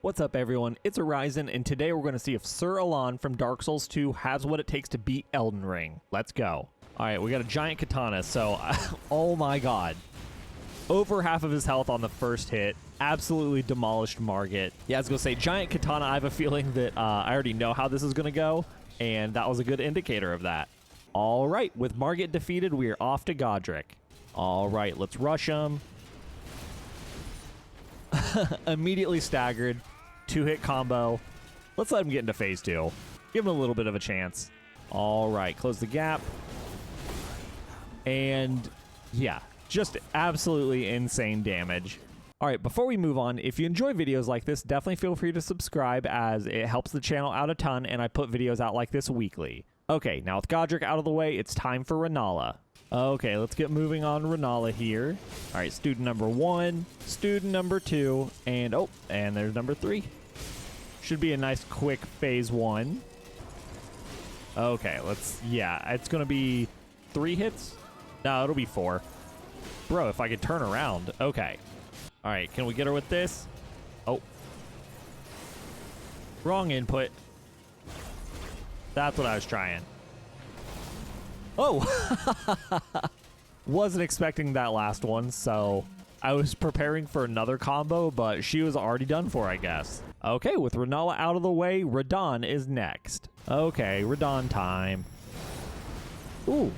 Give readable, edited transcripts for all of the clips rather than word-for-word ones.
What's up everyone, it's Horizon, and today we're going to see if Sir Alonne from Dark Souls 2 has what it takes to beat Elden Ring. Let's go. Alright, we got a giant katana, so oh my god. Over half of his health on the first hit. Absolutely demolished Margit. Yeah, I was going to say, giant katana, I have a feeling that I already know how this is going to go, and that was a good indicator of that. Alright, with Margit defeated, we are off to Godrick. Alright, let's rush him. Immediately staggered. 2-hit combo. Let's let him get into phase 2. Give him a little bit of a chance. Alright, close the gap. And yeah, just absolutely insane damage. Alright, before we move on, if you enjoy videos like this, definitely feel free to subscribe as it helps the channel out a ton and I put videos out like this weekly. Okay, now with Godrick out of the way, it's time for Rennala. Okay, let's get moving on Rennala here. Alright, student number 1, student number 2, and oh, and there's number 3. Should be a nice quick phase 1. Okay, yeah, it's gonna be 3 hits? No, it'll be 4. Bro, if I could turn around. Okay. Alright, can we get her with this? Oh. Wrong input. That's what I was trying. Oh! Wasn't expecting that last one, so I was preparing for another combo, but she was already done for, I guess. Okay, with Rennala out of the way, Radahn is next. Okay, Radahn time. Ooh.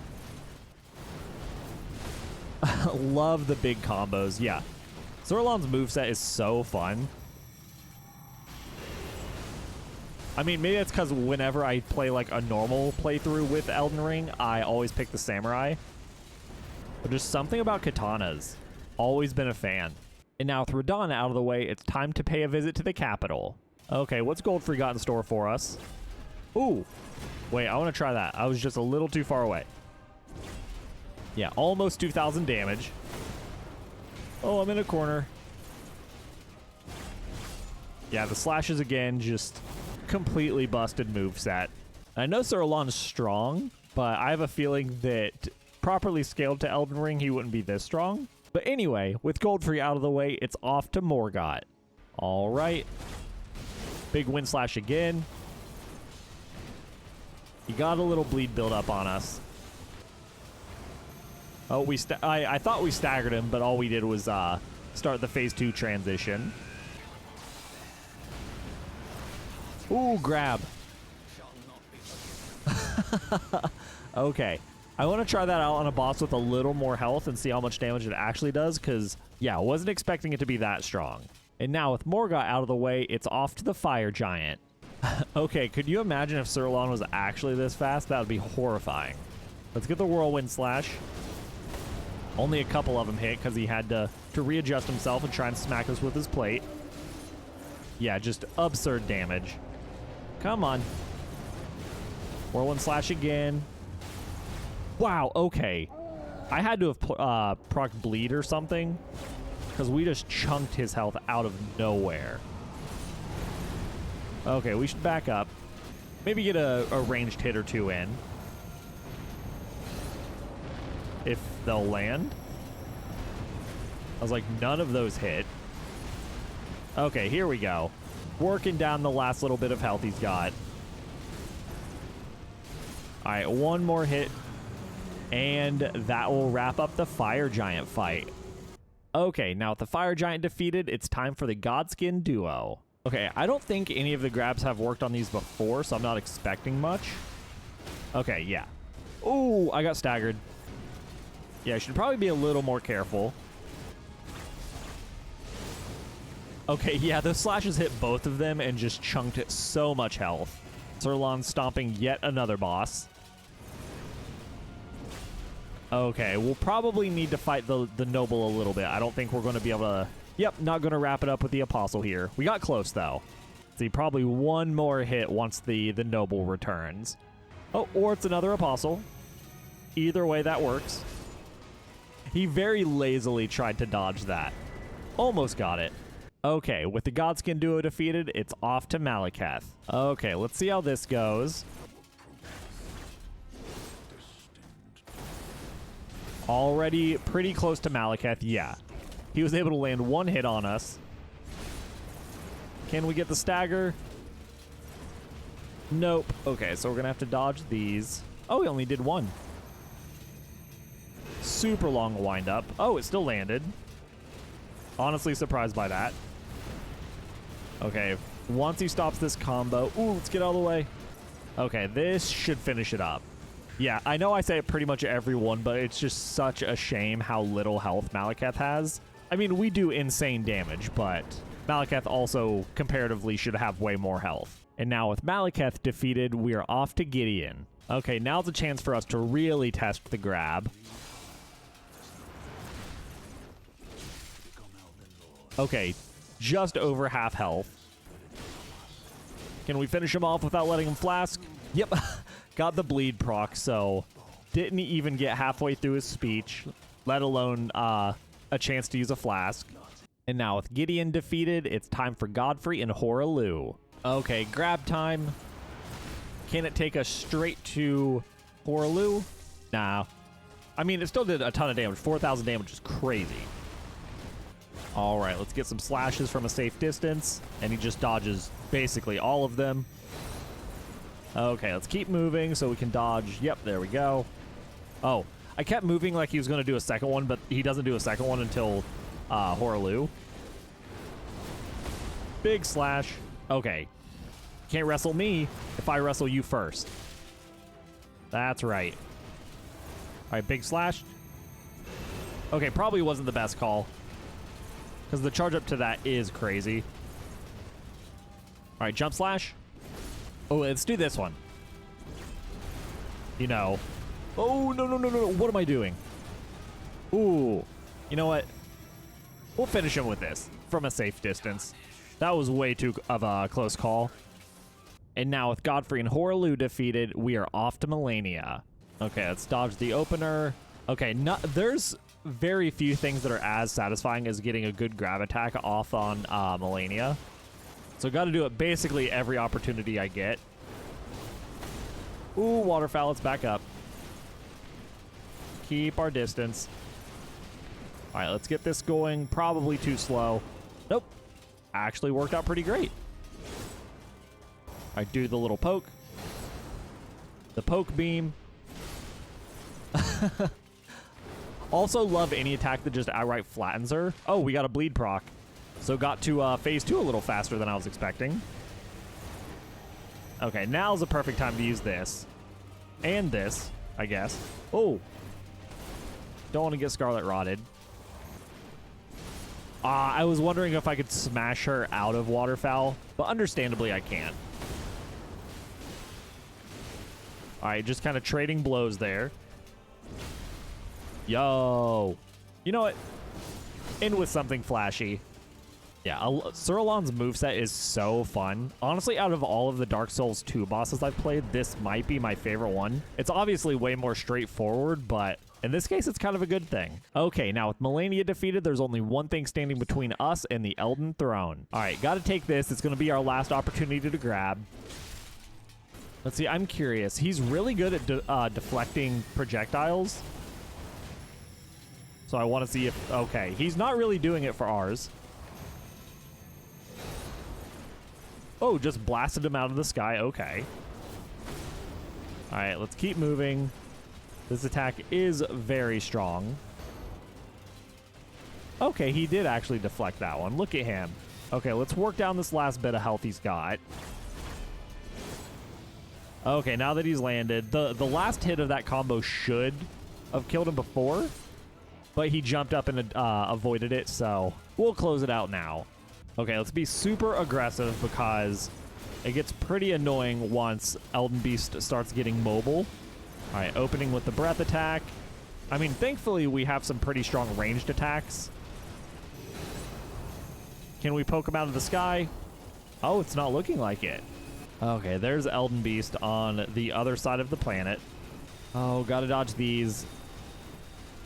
Love the big combos, yeah. Sir Alonne's moveset is so fun. I mean, maybe it's because whenever I play like a normal playthrough with Elden Ring, I always pick the samurai. But just something about katanas. Always been a fan. And now with Radahn out of the way, it's time to pay a visit to the capital. Okay, what's Goldfrey got in store for us? Ooh. Wait, I want to try that. I was just a little too far away. Yeah, almost 2,000 damage. Oh, I'm in a corner. Yeah, the slashes again, just completely busted moveset. I know Sir Alonne's strong, but I have a feeling that properly scaled to Elden Ring, he wouldn't be this strong. But anyway, with Goldfrey out of the way, it's off to Morgott. All right. Big wind slash again. He got a little bleed build up on us. Oh, I thought we staggered him, but all we did was start the phase 2 transition. Ooh, grab. Okay. I want to try that out on a boss with a little more health and see how much damage it actually does, because, yeah, I wasn't expecting it to be that strong. And now with Morgott out of the way, it's off to the fire giant. Okay, could you imagine if Sir Alonne was actually this fast? That would be horrifying. Let's get the whirlwind slash. Only a couple of them hit because he had to readjust himself and try and smack us with his plate. Yeah, just absurd damage. Come on. Whirlwind slash again. Wow, okay. I had to have procced bleed or something because we just chunked his health out of nowhere. Okay, we should back up. Maybe get a ranged hit or 2 in. If they'll land. I was like, none of those hit. Okay, here we go. Working down the last little bit of health he's got. Alright, one more hit. And that will wrap up the fire giant fight. Okay, now with the fire giant defeated, it's time for the Godskin Duo. Okay, I don't think any of the grabs have worked on these before, so I'm not expecting much. Okay, yeah. Ooh, I got staggered. Yeah, I should probably be a little more careful. Okay, yeah, those slashes hit both of them and just chunked it so much health. Sir Alonne stomping yet another boss. Okay, we'll probably need to fight the noble a little bit. I don't think we're going to be able to... Yep, not going to wrap it up with the apostle here. We got close, though. See, probably one more hit once the noble returns. Oh, or it's another apostle. Either way, that works. He very lazily tried to dodge that. Almost got it. Okay, with the Godskin Duo defeated, it's off to Maliketh. Okay, let's see how this goes. Already pretty close to Maliketh, yeah. He was able to land one hit on us. Can we get the stagger? Nope. Okay, so we're gonna have to dodge these. Oh, we only did one. Super long wind up. Oh, it still landed. Honestly surprised by that. Okay, once he stops this combo. Ooh, let's get out of the way. Okay, this should finish it up. Yeah, I know I say it pretty much every one, but it's just such a shame how little health Maliketh has. I mean, we do insane damage, but Maliketh also comparatively should have way more health. And now with Maliketh defeated, we are off to Gideon. Okay, now's a chance for us to really test the grab. Okay, just over half health. Can we finish him off without letting him flask? Yep. Got the bleed proc, so didn't even get halfway through his speech, let alone a chance to use a flask. And now with Gideon defeated, it's time for Godfrey and Hoaraloo. Okay, grab time. Can it take us straight to Hoaraloo? Nah. I mean, it still did a ton of damage. 4,000 damage is crazy. All right, let's get some slashes from a safe distance. And he just dodges basically all of them. Okay, let's keep moving so we can dodge. Yep, there we go. Oh, I kept moving like he was going to do a second one, but he doesn't do a second one until Hoaraloo. Big slash. Okay. Can't wrestle me if I wrestle you first. That's right. All right, big slash. Okay, probably wasn't the best call, because the charge up to that is crazy. All right, jump slash. Oh, let's do this one. You know. Oh, no, no, no, no, no. What am I doing? Ooh. You know what? We'll finish him with this from a safe distance. That was way too of a close call. And now with Godfrey and Hoaraloo defeated, we are off to Malenia. Okay, let's dodge the opener. Okay, there's very few things that are as satisfying as getting a good grab attack off on Malenia. So got to do it basically every opportunity I get. Ooh, waterfowl, let's back up. Keep our distance. All right, let's get this going. Probably too slow. Nope. Actually worked out pretty great. All right, do the little poke. The poke beam. Also love any attack that just outright flattens her. Oh, we got a bleed proc. So got to phase 2 a little faster than I was expecting. Okay, now's the perfect time to use this. And this, I guess. Oh. Don't want to get Scarlet Rotted. I was wondering if I could smash her out of Waterfowl, but understandably I can't. Alright, just kind of trading blows there. Yo. You know what? In with something flashy. Yeah, Sir Alonne's moveset is so fun. Honestly, out of all of the Dark Souls 2 bosses I've played, this might be my favorite one. It's obviously way more straightforward, but in this case, it's kind of a good thing. Okay, now with Malenia defeated, there's only one thing standing between us and the Elden throne. All right, gotta take this. It's gonna be our last opportunity to grab. Let's see, I'm curious. He's really good at deflecting projectiles. So I want to see if, okay, he's not really doing it for ours. Oh, just blasted him out of the sky. Okay. All right, let's keep moving. This attack is very strong. Okay, he did actually deflect that one. Look at him. Okay, let's work down this last bit of health he's got. Okay, now that he's landed, the last hit of that combo should have killed him before, but he jumped up and avoided it, so we'll close it out now. Okay, let's be super aggressive because it gets pretty annoying once Elden Beast starts getting mobile. All right, opening with the breath attack. I mean, thankfully, we have some pretty strong ranged attacks. Can we poke him out of the sky? Oh, it's not looking like it. Okay, there's Elden Beast on the other side of the planet. Oh, gotta dodge these.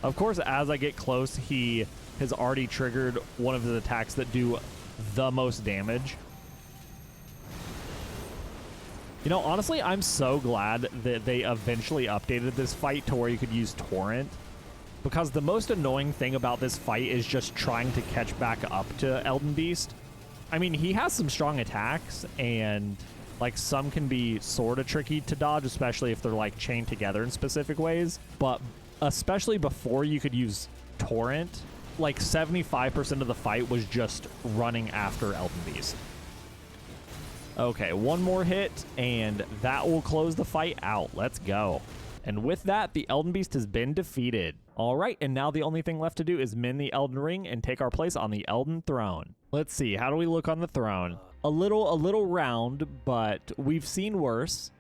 Of course, as I get close, he has already triggered one of the attacks that do the most damage. You know, honestly, I'm so glad that they eventually updated this fight to where you could use Torrent, because the most annoying thing about this fight is just trying to catch back up to Elden Beast. I mean, he has some strong attacks, and like some can be sort of tricky to dodge, especially if they're like chained together in specific ways. But especially before you could use Torrent, like 75% of the fight was just running after Elden Beast. Okay, one more hit, and that will close the fight out. Let's go. And with that, the Elden Beast has been defeated. All right, and now the only thing left to do is min the Elden Ring and take our place on the Elden Throne. Let's see, how do we look on the throne? A little round, but we've seen worse.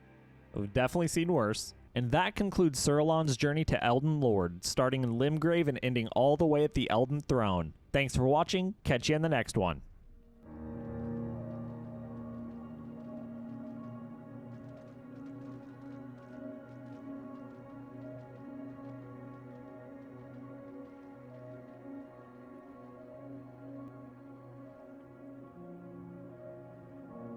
We've definitely seen worse. And that concludes Sir Alonne's journey to Elden Lord, starting in Limgrave and ending all the way at the Elden Throne. Thanks for watching. Catch you in the next one.